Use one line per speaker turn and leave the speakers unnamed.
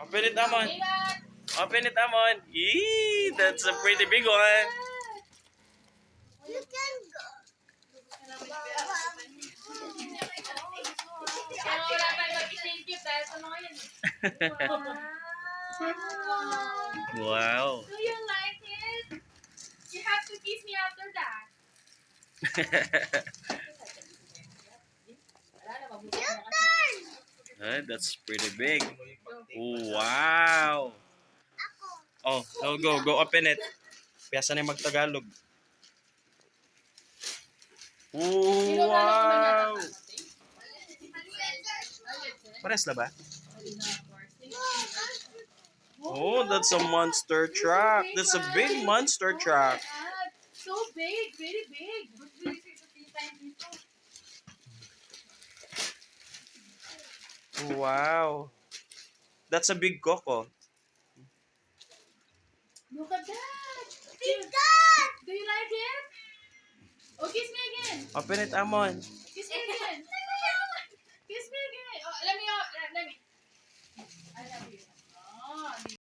Open it, Amon.
Ingat!
Open it, Amon. Yee, that's a pretty big one.
You can go.
Kaya wala tayong mag-thank you dahil sa mga yan.
Wow.
Do you like it? You have to kiss me after that.
That's pretty big. Wow. Oh, go open it. Piyasa na yung magtagalog. Wow. Pares na ba? Oh, that's a monster truck. That's a big monster truck.
So big, very big.
Wow. That's a big coco.
Look at that.
Big dad.
Do you like it? Oh, kiss me again.
Open it, Amon.
Kiss me again. Kiss me again. Oh, let me. I love you.